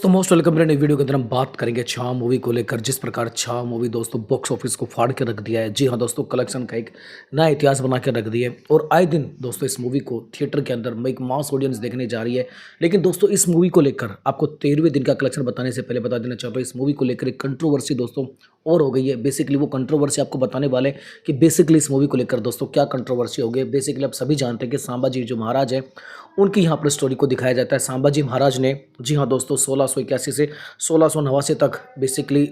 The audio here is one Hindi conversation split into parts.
तो मोस्ट वेलकम मेरे नई वीडियो के अंदर हम बात करेंगे छावा मूवी को लेकर। जिस प्रकार छावा मूवी दोस्तों बॉक्स ऑफिस को फाड़ के रख दिया है। जी हाँ दोस्तों, कलेक्शन का एक नया इतिहास बना के रख दिया है और आए दिन दोस्तों इस मूवी को थिएटर के अंदर एक मास ऑडियंस देखने जा रही है। लेकिन दोस्तों इस मूवी को लेकर आपको 13वें दिन का कलेक्शन बताने से पहले बता देना चाहता हूँ, इस मूवी को लेकर एक कंट्रोवर्सी दोस्तों और हो गई है। बेसिकली वो कंट्रोवर्सी आपको बताने वाले कि बेसिकली इस मूवी को लेकर दोस्तों क्या कंट्रोवर्सी हो गई। बेसिकली आप सभी जानते हैं कि सांबा जी जो महाराज है उनकी यहाँ पर स्टोरी को दिखाया जाता है। सांबा जी महाराज ने जी हाँ दोस्तों 1681 से 1689 तक बेसिकली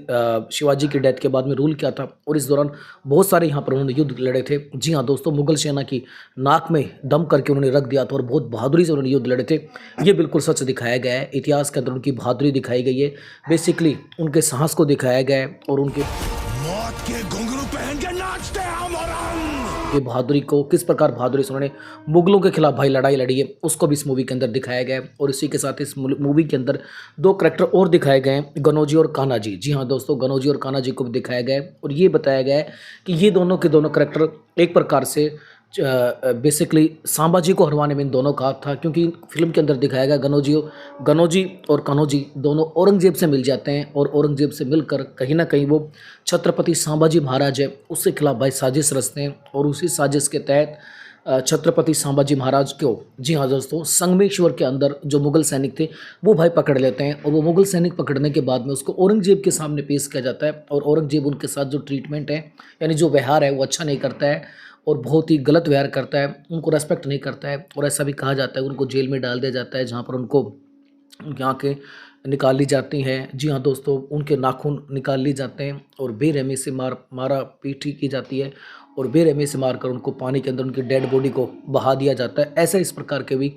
शिवाजी की डेथ के बाद में रूल किया था और इस दौरान बहुत सारे यहाँ पर उन्होंने युद्ध लड़े थे। जी हाँ दोस्तों, मुगल सेना की नाक में दम करके उन्होंने रख दिया था और बहुत बहादुरी से उन्होंने युद्ध लड़े थे। ये बिल्कुल सच दिखाया गया है। इतिहास के अंदर उनकी बहादुरी दिखाई गई है। बेसिकली उनके साहस को दिखाया गया है और उनके मौत के घुंघरू पहन के नाचते हम और हम। ये बहादुरी को किस प्रकार बहादुरी से उन्होंने मुगलों के खिलाफ भाई लड़ाई लड़ी है उसको भी इस मूवी के अंदर दिखाया गया है। और इसी के साथ इस मूवी के अंदर दो करैक्टर और दिखाए गए हैं, गनौजी और कान्हा जी। जी हाँ दोस्तों, गनौजी और कान्हा जी को भी दिखाया गया है और ये बताया गया है कि ये दोनों के दोनों करैक्टर एक प्रकार से बेसिकली सांबा जी को हरवाने में इन दोनों का हाथ था, क्योंकि फिल्म के अंदर दिखाया गया गनौजी और कान्होजी दोनों औरंगजेब से मिल जाते हैं और औरंगजेब से मिलकर कहीं ना कहीं वो छत्रपति सांबा जी महाराज है उसके खिलाफ भाई साजिश रचते हैं और उसी साजिश के तहत छत्रपति संभाजी महाराज को जी हाँ दोस्तों संगमेश्वर के अंदर जो मुगल सैनिक थे वो भाई पकड़ लेते हैं और वो मुगल सैनिक पकड़ने के बाद में उसको औरंगजेब के सामने पेश किया जाता है और औरंगजेब उनके साथ जो ट्रीटमेंट है यानी जो व्यवहार है वो अच्छा नहीं करता है और बहुत ही गलत व्यवहार करता है, उनको रेस्पेक्ट नहीं करता है और ऐसा भी कहा जाता है उनको जेल में डाल दिया जाता है जहाँ पर उनको उनकी आँखें निकाल ली जाती हैं। जी हाँ दोस्तों, उनके नाखून निकाल ली जाते हैं और बेरहमी से मारा पीटी की जाती है और बेरहमी से मारकर उनको पानी के अंदर उनकी डेड बॉडी को बहा दिया जाता है। ऐसा इस प्रकार के भी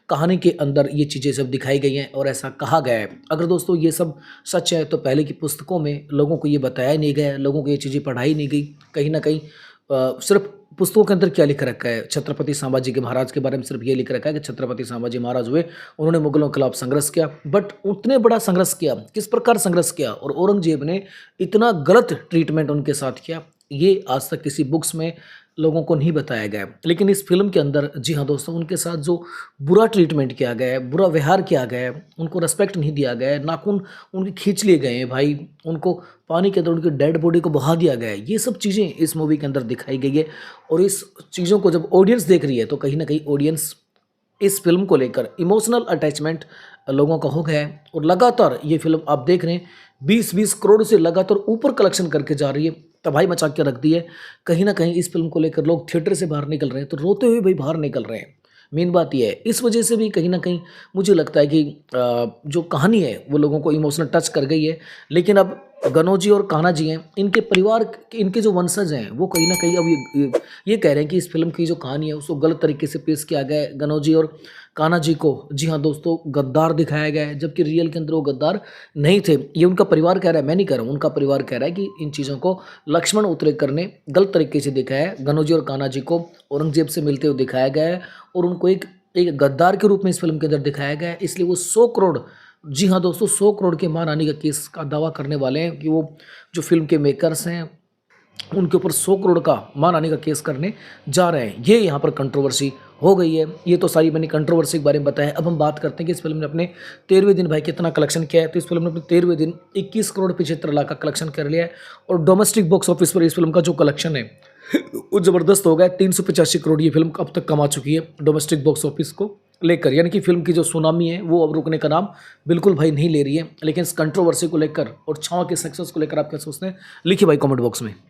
कहानी के अंदर ये चीज़ें सब दिखाई गई हैं और ऐसा कहा गया है। अगर दोस्तों ये सब सच है तो पहले की पुस्तकों में लोगों को ये बताया नहीं गया, लोगों को ये चीज़ें पढ़ाई नहीं गई। कहीं ना कहीं सिर्फ पुस्तकों के अंदर क्या लिख रखा है, छत्रपति संभाजी के महाराज के बारे में सिर्फ ये लिख रखा है कि छत्रपति संभाजी महाराज हुए, उन्होंने मुगलों के खिलाफ संघर्ष किया। बट उतने बड़ा संघर्ष किया, किस प्रकार संघर्ष किया और औरंगजेब ने इतना गलत ट्रीटमेंट उनके साथ किया, ये आज तक किसी बुक्स में लोगों को नहीं बताया गया। लेकिन इस फिल्म के अंदर जी हाँ दोस्तों उनके साथ जो बुरा ट्रीटमेंट किया गया है, बुरा व्यवहार किया गया है, उनको रेस्पेक्ट नहीं दिया गया है, नाखून उनके खींच लिए गए हैं भाई, उनको पानी के अंदर उनकी डेड बॉडी को बहा दिया गया है, ये सब चीज़ें इस मूवी के अंदर दिखाई गई है। और इस चीज़ों को जब ऑडियंस देख रही है तो कहीं ना कहीं ऑडियंस इस फिल्म को लेकर इमोशनल अटैचमेंट लोगों का हो गया है और लगातार ये फिल्म आप देख रहे हैं 20-20 करोड़ से लगातार ऊपर कलेक्शन करके जा रही है, तबाही मचा के रख दी है। कहीं ना कहीं इस फिल्म को लेकर लोग थिएटर से बाहर निकल रहे हैं तो रोते हुए भाई बाहर निकल रहे हैं। मेन बात यह है, इस वजह से भी कहीं ना कहीं मुझे लगता है कि जो कहानी है वो लोगों को इमोशनल टच कर गई है। लेकिन अब गनौजी और कान्हा जी हैं, इनके परिवार इनके जो वंशज हैं वो कहीं ना कहीं अब ये कह रहे हैं कि इस फिल्म की जो कहानी है उसको गलत तरीके से पेश किया गया है। गनौजी और कान्हा जी को जी हाँ दोस्तों गद्दार दिखाया गया है, जबकि रियल के अंदर वो गद्दार नहीं थे। ये उनका परिवार कह रहा है, मैं नहीं कह रहा हूँ, उनका परिवार कह रहा है कि इन चीज़ों को लक्ष्मण उतरेकर ने गलत तरीके से दिखाया है। गनौजी और कान्हा जी को औरंगजेब से मिलते हुए दिखाया गया है और उनको एक गद्दार के रूप में इस फिल्म के अंदर दिखाया गया है। इसलिए वो 100 करोड़, जी हाँ दोस्तों 100 करोड़ के मानहानि का केस का दावा करने वाले हैं कि वो जो फिल्म के मेकर्स हैं उनके ऊपर 100 करोड़ का मानहानि का केस करने जा रहे हैं। ये यहाँ पर कंट्रोवर्सी हो गई है। ये तो सारी मैंने कंट्रोवर्सी के बारे में बताया। अब हम बात करते हैं कि इस फिल्म ने अपने 13वें दिन भाई कितना कलेक्शन किया है। तो इस फिल्म ने अपने 13वें दिन 21 करोड़ 75 लाख का कलेक्शन कर लिया है और डोमेस्टिक बॉक्स ऑफिस पर इस फिल्म का जो कलेक्शन है वो ज़बरदस्त हो गया। 385 करोड़ ये फिल्म अब तक कमा चुकी है डोमेस्टिक बॉक्स ऑफिस को लेकर, यानी कि फिल्म की जो सुनामी है वो अब रुकने का नाम बिल्कुल भाई नहीं ले रही है। लेकिन इस कंट्रोवर्सी को लेकर और छावा के सक्सेस को लेकर आप क्या सोचते हैं, लिखिए भाई कमेंट बॉक्स में।